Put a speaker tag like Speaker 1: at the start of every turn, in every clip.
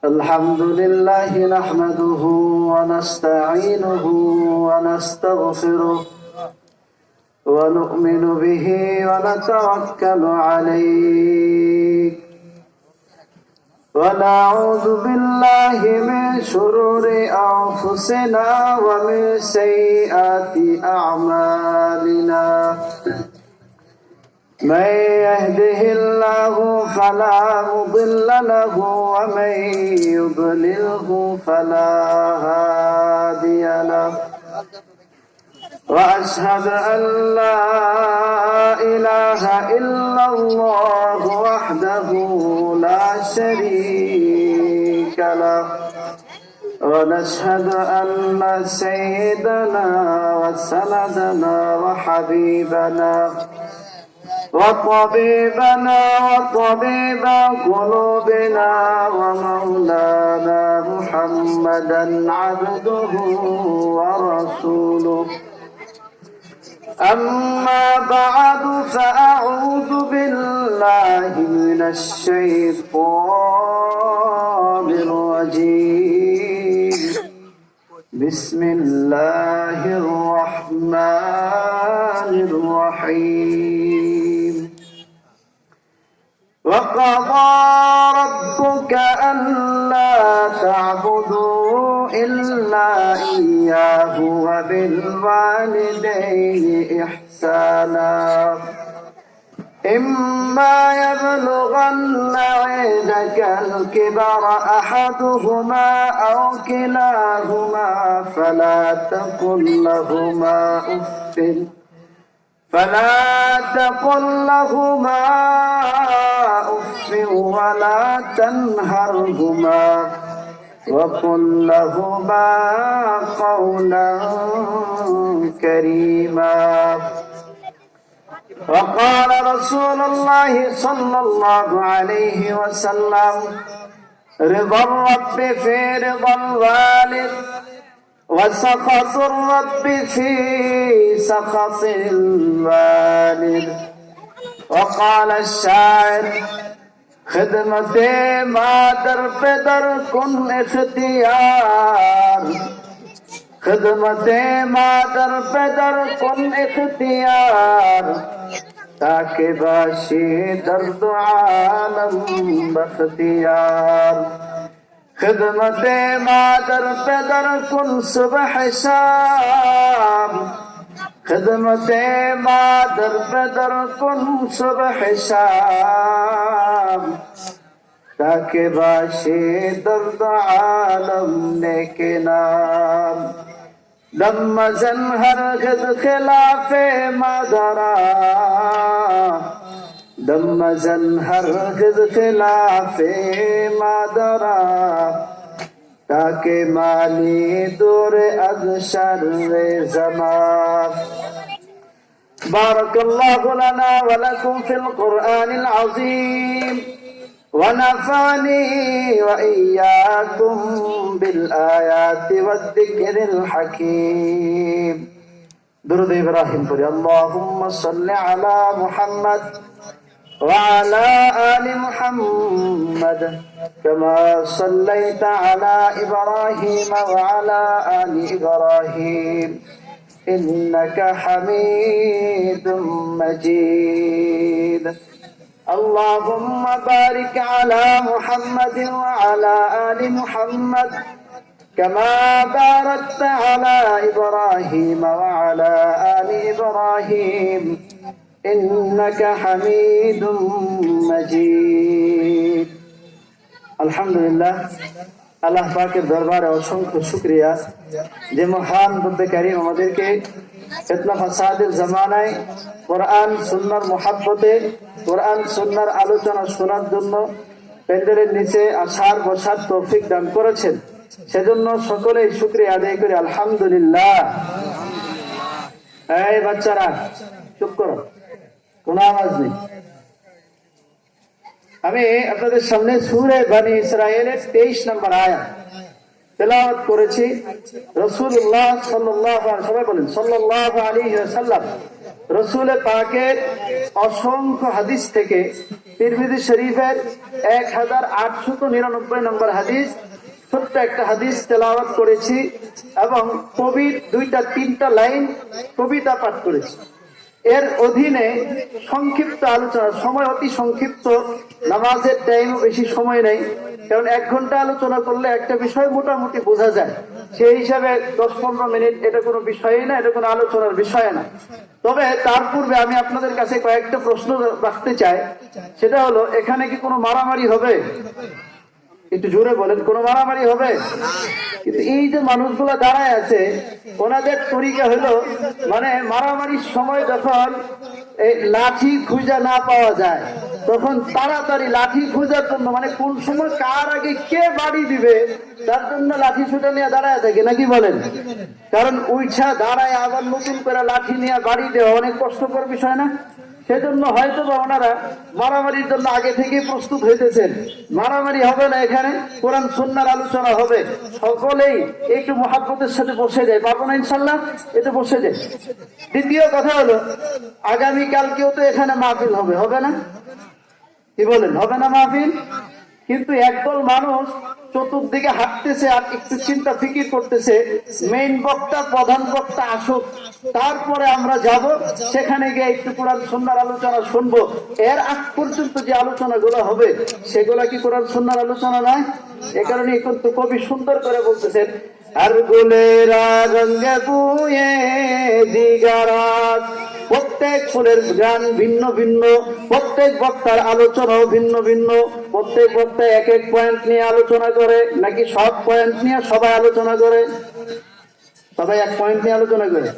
Speaker 1: الحمد لله نحمده ونستعينه ونستغفره ونؤمن به ونتوكل عليه ونعوذ بالله من شرور أنفسنا ومن سيئات أعمالنا من يهده الله فلا مضل له ومن يضلله فلا هادي له وأشهد أن لا إله إلا الله وحده لا شريك له ونشهد أن سيدنا وسندنا وحبيبنا وطبيبنا وطبيب قلوبنا ومولانا محمدا عبده ورسوله أما بعد فأعوذ بالله من الشيطان الرجيم بسم الله الرحمن الرحيم وقضى ربك ألا تعبدوا إلا إياه وبالوالدين إحسانا إما يبلغن عندك الكبر أحدهما أو كلاهما فلا تقل لهما أف ولا تنهرهما وقل لهما قولا كريما وقال رسول الله صلى الله عليه وسلم رضا الرب في رضا الوالد وسخط الرب في سخط الوالد وقال الشاعر خدمت مادر پدر کن اختیار خدمت مادر پدر کن اختیار تاکہ باشی درد عالم بختیار خدمت مادر پدر کن صبح شام خدمت مادر پدر کن صبح شام تاکہ باشی درد عالم نیک نام دم زن ہرگز خلاف مادرا دم زن ہرگز خلاف مادرا تاکہ مالی دور از شر زمان بارك الله لنا ولكم في القرآن العظيم ونفعني وإياكم بالآيات والذكر الحكيم درود إبراهيم فري اللهم صل على محمد وعلى آل محمد كما صليت على إبراهيم وعلى آل إبراهيم إنك حميد مجيد اللهم بارك على محمد وعلى آل محمد كما باركت على إبراهيم وعلى آل إبراهيم إنك حميد مجيد الحمد لله আল্লাহ পাকের দরবারে অসংখ্য শুকরিয়া যে মহান রব্বে কারীম আমাদেরকে ফিতনা ফাসাদের জামানায় কোরআন সুন্নাহর মহব্বতে কোরআন সুন্নাহর আলোচনা শোনার জন্য প্যান্ডেলের নিচে আসার বসার তৌফিক দান করেছেন সেজন্য সকলেই শুকরিয়া আদায় করি আলহামদুলিল্লাহ এই বাচ্চারা চুপ করো কোনো আওয়াজ নেই আমি আপনাদের সামনে সূরা বনি ইসরাঈলের 23 নম্বর আয়াত তেলাওয়াত করেছি। রাসূলুল্লাহ সাল্লাল্লাহু আলাইহি সবাই বলেন সাল্লাল্লাহু আলাইহি ওয়াসাল্লাম রসুল পাকের অসংখ্য হাদিস থেকে তিরমিজি শরীফের 1899 নম্বর হাদিস, ছোট্ট একটা হাদিস তেলাওয়াত করেছি এবং কবির 2-3টা লাইন কবিতা পাঠ করেছি। এর অধীনে সংক্ষিপ্ত আলোচনা, সময় অতি সংক্ষিপ্ত, নামাজের টাইমও বেশি সময় নেই, কারণ 1 ঘন্টা আলোচনা করলে একটা বিষয় মোটামুটি বোঝা যায়। সেই হিসাবে 10-15 মিনিট এটা কোনো বিষয়ই না, এটা কোনো আলোচনার বিষয় না। তবে তার পূর্বে আমি আপনাদের কাছে কয়েকটা প্রশ্ন রাখতে চাই। সেটা হলো, এখানে কি কোনো মারামারি হবে? একটু জোরে বলেন, কোনো মারামারি হবে? কিন্তু এই যে মানুষগুলো দাঁড়ায় আছে, ওনাদের তরিকা হলো, মানে মারামারির সময় যখন এই লাঠি খুঁজে না পাওয়া যায়, তখন তাড়াতাড়ি লাঠি খোঁজার জন্য, মানে কোন সময় কার আগে কে বাড়ি দিবে তার জন্য লাঠি ছুটে নিয়ে দাঁড়ায় থাকে, নাকি বলেন? কারণ উইছা দাঁড়ায় আবার নতুন করে লাঠি নিয়ে বাড়ি দেওয়া অনেক কষ্টকর বিষয় না? সেজন্য হয়তো বা ওনারা মারামারির জন্য আগে থেকেই প্রস্তুত হইতেছেন। মারামারি হবে না, এখানে কোরআন সুন্নাহর আলোচনা হবে। সকলেই একটু মহাব্বতের সাথে বসে যায়, পারবো না ইনশাল্লাহ? এতে বসে যায়। দ্বিতীয় কথা হলো, আগামী কালকেও তো এখানে মাহফিল হবে, হবে না? কি বলেন, হবে না মাহফিল? কিন্তু একদল মানুষ চতুর্দিকে হাঁটতেছে আর একটু চিন্তা ফিকির করতেছে, মেইন বক্তা, প্রধান বক্তা আসুক, তারপরে আমরা যাব, সেখানে গিয়ে একটু কোরআন সুন্নাহর আলোচনা শুনবো। এর আগ পর্যন্ত যে আলোচনাগুলো হবে সেগুলা কি কোরআন সুন্নাহর আলোচনা নয়? এ কারণে কিন্তু কবি সুন্দর করে বলতেছেন, আর গুলেরা রঙে বুয়ে দিগারাত, প্রত্যেক ফুলের গান ভিন্ন ভিন্ন, প্রত্যেক বক্তার আলোচনাও ভিন্ন ভিন্ন। প্রত্যেক বক্তা এক এক পয়েন্ট নিয়ে আলোচনা করে, নাকি সব পয়েন্ট নিয়ে সবাই আলোচনা করে? সবাই এক পয়েন্ট নিয়ে আলোচনা করে,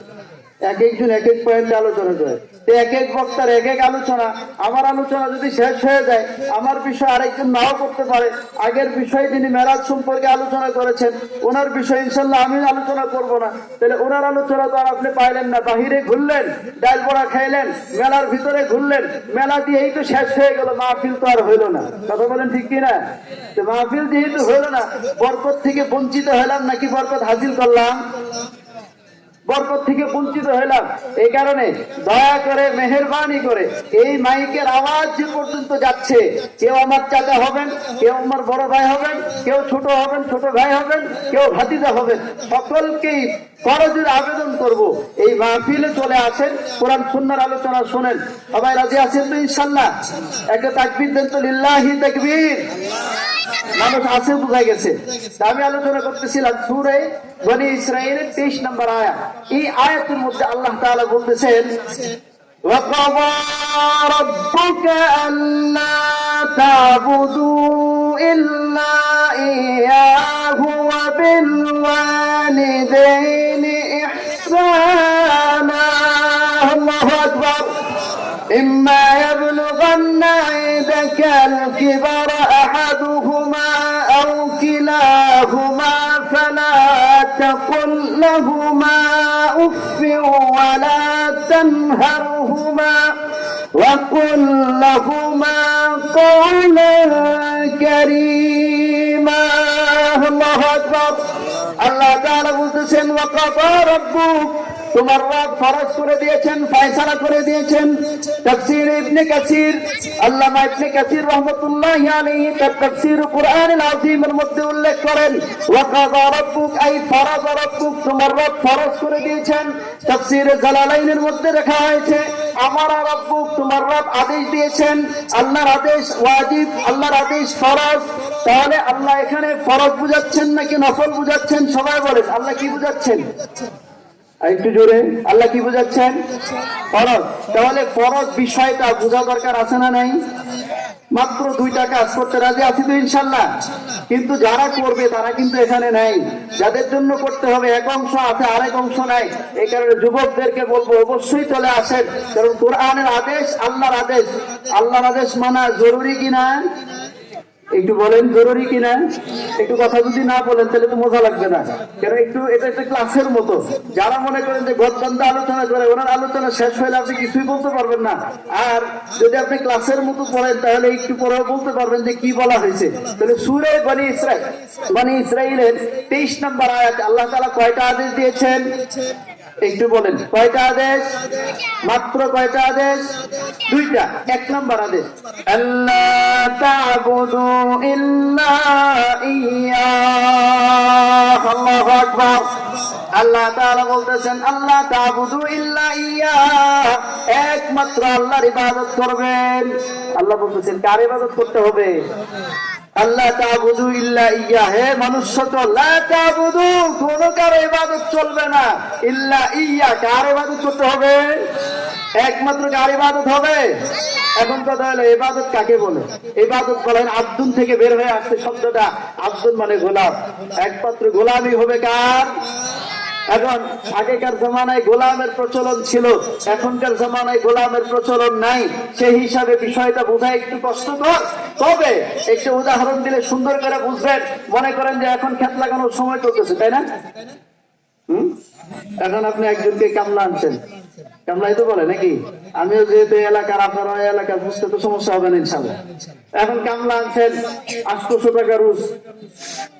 Speaker 1: এক একজন এক এক পয়েন্টে আলোচনা করে। এক এক বক্তার এক এক আলোচনা। আমার আলোচনা যদি শেষ হয়ে যায়, আমার বিষয় আরেকজন নাও করতে পারে। আগের বিষয়ে যিনি মেরাজ সম্পর্কে আলোচনা করেছেন, ওনার বিষয় ইনশাল্লাহ আমি আলোচনা করব না। তাহলে ওনার আলোচনা তো আর আপনি পাইলেন না। বাহিরে ঘুরলেন, ডাল বড়া খাইলেন, মেলার ভিতরে ঘুরলেন, মেলা দিয়েই তো শেষ হয়ে গেল, মাহফিল তো আর হইল না। কথা বলেন ঠিক কিনা? তো মাহফিল যেহেতু হইল না, বরকত থেকে বঞ্চিত হলাম নাকি বরকত হাসিল করলাম? বরকত থেকে বঞ্চিত হইলাম। এই কারণে দয়া করে, মেহেরবানি করে, এই মাইকের আওয়াজ যে পর্যন্ত যাচ্ছে, কেউ আমার চাচা হবেন, কেউ আমার বড় ভাই হবেন, কেউ ছোট হবেন, ছোট ভাই হবেন, কেউ ভাতিজা হবেন, সকলকেই করজোড়ে আবেদন করব, এই মাহফিলে চলে আসেন, কোরআন সুন্নাহর আলোচনা শোনেন। সবাই রাজি আছেন তো ইনশাল্লাহ? একটা তাকবীর দেন তো, লিল্লাহি তাকবীর। মানুষ আছে, বোঝা গেছে। আমি আলোচনা করতেছিলাম সূরা বনী ইসরাঈলের 23 নম্বর আয়াত। এই আয়াতের মধ্যে আল্লাহ তাআলা বলতেছেন, وَقَضَى رَبُّكَ أَلَّا تَعْبُدُوا إِلَّا إِيَّاهُ وَبِالْوَالِدَيْنِ إِحْسَانًا الله أكبر إما يبلغن عندك الكبر أحدهما أو كلاهما فلا تقل لهما أف ولا تنهرهما وقل لهما قولا كريما الله أكبر الله تعالى বলতেছেন, وقضى ربك, তোমার রব ফরজ করে দিয়েছেন, ফয়সালা করে দিয়েছেন। তাফসীর ইবনে কাসির, আল্লামা ইবনে কাসির রাহমাতুল্লাহি আলাইহি তার তাফসীর কুরআনুল আযীমের মধ্যে উল্লেখ করেন, ওয়াকাযা রাব্বুক আই ফারাযা রাব্বুক, তোমার রব ফরজ করে দিয়েছেন। তাফসীরে জালালাইনের মধ্যে লেখা হয়েছে, আমারা রাব্বুক, তোমার রব আদেশ দিয়েছেন। আল্লাহর আদেশ ওয়াজিব, আল্লাহর আদেশ ফরজ। তাহলে আল্লাহ এখানে ফরজ বুঝাচ্ছেন নাকি নফল বুঝাচ্ছেন? সবাই বলেন, আল্লাহ কি বুঝাচ্ছেন? একটু জোরে, আল্লাহ কি বুঝাচ্ছেন? ফরজ। তাহলে ফরজ বিষয়টা বোঝা দরকার আছে না নাই? মাত্র 2টা কাজ করতে রাজি আছি তো ইনশাল্লাহ? কিন্তু যারা করবে তারা কিন্তু এখানে নাই। যাদের জন্য করতে হবে এক অংশ আছে, আরেক অংশ নাই। এই কারণে যুবকদেরকে বলবো, অবশ্যই চলে আসেন। কারণ কোরআনের আদেশ আল্লাহর আদেশ। আল্লাহর আদেশ মানা জরুরি কিনা? একটু বলেন, জরুরি কিনা? একটু কথা যদি না বলেন তাহলে তো মজা লাগবে না। কেন, একটু এটা একটা ক্লাসের মতো। যারা মনে করেন যে গদবান্ধা আলোচনা করে, ওনার আলোচনা শেষ হলে আপনি কিছুই বলতে পারবেন না। আর যদি আপনি ক্লাসের মতো পড়েন তাহলে একটু পরে বলতে পারবেন যে কি বলা হয়েছে। তাহলে সূরা বনী ইসরাঈলের 23 নম্বর আয়াতে আল্লাহ তাআলা কয়টা আদেশ দিয়েছেন? একটু বলেন কয়টা আদেশ? মাত্র কয়টা আদেশ? দুইটা। এক নাম্বার আদেশ আল্লাহ তা'বুদু ইল্লা ইয়্যাহ। আল্লাহু আকবার। আল্লাহ তাআলা বলতেছেন আল্লাহ তা'বুদু ইল্লা ইয়্যাহ, একমাত্র আল্লাহর ইবাদত করবেন। আল্লাহ বলতেছেন কার ইবাদত করতে হবে? আল্লাহ তা'বুদু ইল্লা ইয়্যাহ, হে মনুষ্য তো লা তা'বুদু, কোন কারো ইবাদত চলবে না, ইল্লা ইয়্যাহ, কার ইবাদত করতে হবে? একমাত্র কার ইবাদত হবে? এখন কথা হলো ইবাদত কাকে বলে? ইবাদত বলেন আব্দুন থেকে বের হয়ে আসছে শব্দটা। আব্দুন মানে গোলাম, একমাত্র গোলামই হবে কার? এখন আগেকার জমানায় গোলামের প্রচলন ছিল, এখনকার জমানায় গোলামের প্রচলন নাই। সেই হিসাবে বিষয়টা বোঝা একটু কষ্টকর, তবে একটু উদাহরণ দিলে সুন্দর করে বুঝবেন। মনে করেন যে এখন ক্ষেত লাগানোর সময় চলতেছে, তাই না? এখন আপনি একজনকে কামলা আনছেন, কামলাই তো বলে নাকি? আমিও যেহেতু এলাকার, আপনার এলাকার, বুঝতে তো সমস্যা হবে না ইনশাল্লাহ। এখন কামলা আনছেন 800 টাকা রোজ।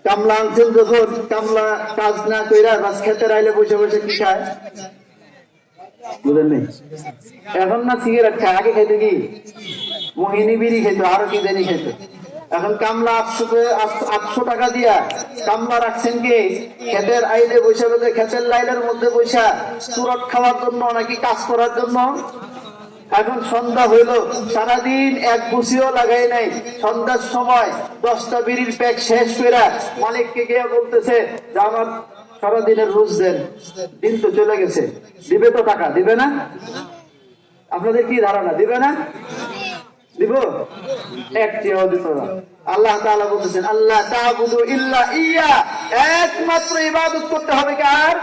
Speaker 1: কামলা আনছেন যখন, কামলা কাজ না কইরা বাস খেতে আইলে বসে বসে কি খায় বুঝলেন? এখন না সিগারেট খায়, আগে খাইতো কি মোহিনী বিড়ি খেতো, আরো কি জানি খেতো। এখন কামলা 800 টাকা দিয়া কামলা রাখছেন কি খেতের আইলে বসে বসে, খেতের লাইনের মধ্যে বসা সুরট খাওয়ার জন্য নাকি কাজ করার জন্য। এখন সন্ধ্যা হইল, সারাদিন এক গুছিও লাগাই নাই, সন্ধ্যার সময় 10টা বিড়ির প্যাক শেষ করে মালিককে গিয়ে বলতেছে যে আমার সারাদিনের রোজ দেন, দিন তো চলে গেছে, দিবে তো টাকা? দিবে না? আপনাদের কি ধারণা দিবে না? দিব? একটিও দিত না। আল্লাহ তাআলা বলতেছেন আল্লাহ তা'বুদু ইল্লা ইয়্যাহ, একমাত্র ইবাদত করতে হবে কার?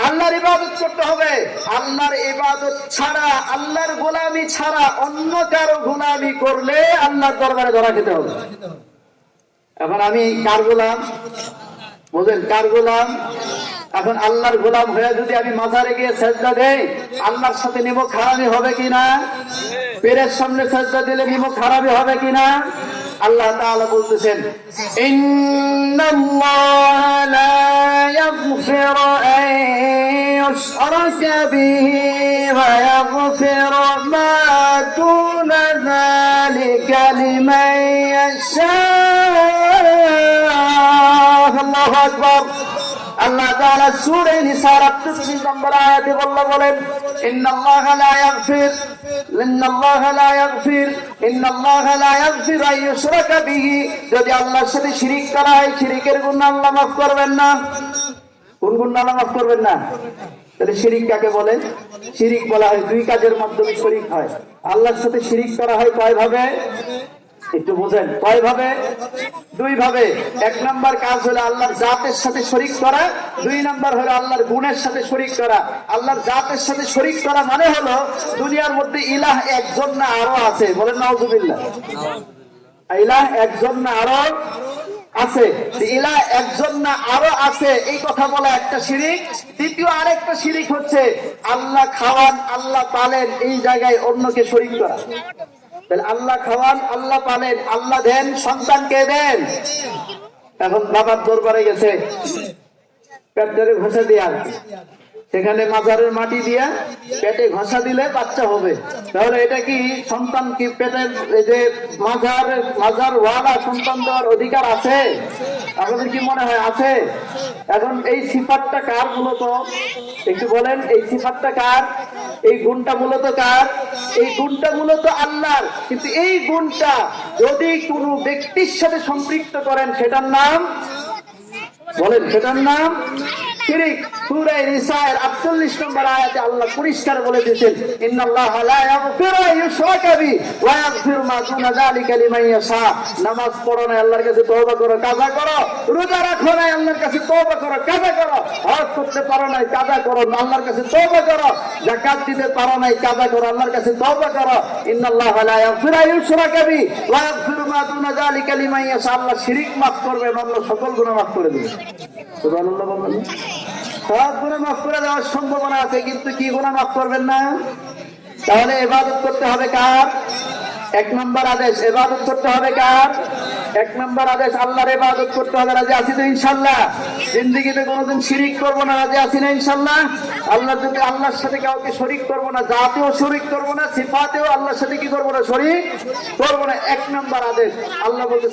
Speaker 1: আল্লাহর ইবাদত করতে হবে। আল্লাহর ইবাদত ছাড়া, আল্লাহর গোলামি ছাড়া অন্য কারো গোলামি করলে আল্লাহর দরবারে ধরা খেতে হবে। এখন আমি কার গোলাম? বলেন কার গোলাম? এখন আল্লাহর গোলাম হয়ে যদি আমি মাজারে গিয়ে সেজদা দেই, আল্লাহর সাথে নিমক হারামি হবে কিনা? পীরের সামনে সেজদা দিলে নিমক হারামি হবে কিনা? আল্লাহ তাআলা বলতেছেন ইন্নাল্লাহা লা ইয়াগফিরু আন ইউশরাকা বিহি ওয়া ইয়াগফিরু মা দুনা যালিকা লিমান ইয়াশা। আল্লাহু আকবার। আল্লাহ তাআলা সূরা নিসার 38 নম্বর আয়াতে বলেন ইন্নাল্লাহা লা ইয়াগফির আন ইউশরাকা বিহি, যদি আল্লাহর সাথে শিরিক করা হয়, শিরিকের গুনাহ আল্লাহ মাফ করবেন না। কোন গুনাহ আল্লাহ মাফ করবেন না? তাহলে শিরিক কাকে বলে? শিরিক বলা হয় দুই কাজের মাধ্যমে শিরিক হয়। আল্লাহর সাথে শিরিক করা হয় কয় ভাবে? একটু বোঝেন কয় ভাবে? দুই ভাবে। এক নাম্বার কাজ হলো আল্লাহর জাতের সাথে শরীক করা, দুই নাম্বার হলো আল্লাহর গুণের সাথে শরীক করা। আল্লাহর জাতের সাথে শরীক করা মানে হলো দুনিয়ার মধ্যে ইলাহ একজন না আরো আছে, বলেন নাউযুবিল্লাহ। ইলাহ একজন না আরো আছে, ইলাহ একজন না আরো আছে, এই কথা বলা একটা শিরিক। দ্বিতীয় আরেকটা শিরিক হচ্ছে আল্লাহ খাওয়ান, আল্লাহ পালেন, এই জায়গায় অন্যকে শরীক করা। আল্লাহ খাওয়ান, আল্লাহ পালেন, আল্লাহ দেন, সন্তানকে দেন। এখন বাবার দরবারে গেছে, পেটে ঘষা দিয়া, সেখানে মাজারের মাটি দিয়া পেটে ঘষা দিলে বাচ্চা হবে। তাহলে এটা কি সন্তান কি পেটের যে মাজার ওয়ালা সন্তান দেওয়ার অধিকার আছে? আপনাদের কি মনে হয় আছে? এখন এই সিফাতটা কার মূলত? একটু বলেন এই সিফাতটা কার? এই গুণটা মূলত কার? এই গুণটা মূলত আল্লাহর। কিন্তু এই গুণটা যদি কোনো ব্যক্তির সাথে সম্পৃক্ত করেন, সেটার নাম বলেন, সেটার নাম শিরিক। সূরা নিসার 48 নম্বর আয়াতে আল্লাহ পরিষ্কার বলে দিয়েছেন ইন্নাল্লাহা লা ইয়াগফিরু আন ইউশরাকা বিহি ওয়া ইয়াগফিরু মা দুনা যালিকা লিমান ইয়াশা। নামাজ পড়ো না, আল্লাহর কাছে তওবা করো, কাজা করো। রোজা রাখো না, আল্লাহর কাছে তওবা করো, কাজা করো। হজ করতে পারো না, কাজা করো, আল্লাহর কাছে তওবা করো। যাকাত দিতে পারো না, কাজা করো, আল্লাহর কাছে তওবা করো। ইন্নাল্লাহা লা ইয়াগফিরু আন ইউশরাকা বিহি ওয়া ইয়াগফিরু মা দুনা যালিকা লিমান ইয়াশা। আল্লাহ শিরিক মাফ করবেন, আল্লাহ সকল গুনাহ মাফ করে দিবেন। সুবহানাল্লাহ বলেন। সব গুনাহ মাফ করে দেওয়ার সম্ভাবনা আছে, কিন্তু কি গুনাহ মাফ করবেন না? তাহলে ইবাদত করতে হবে কার? এক নম্বর আদেশ, ইবাদত করতে হবে কার? এক নম্বর আদেশ আল্লাহর ইবাদত করতে হবে, রাজি আছি তো ইনশাআল্লাহ? জিন্দেগিতে কোনোদিন শিরিক করবো না, রাজি আছি না ইনশাআল্লাহ? আল্লাহর সাথে কাউকে শরীক করবো না, জাতেও শরীক করবো না, সিফাতেও আল্লাহর সাথে কি করবো না, শরীক করবো না। এক নম্বর আদেশ। আল্লাহ বলতে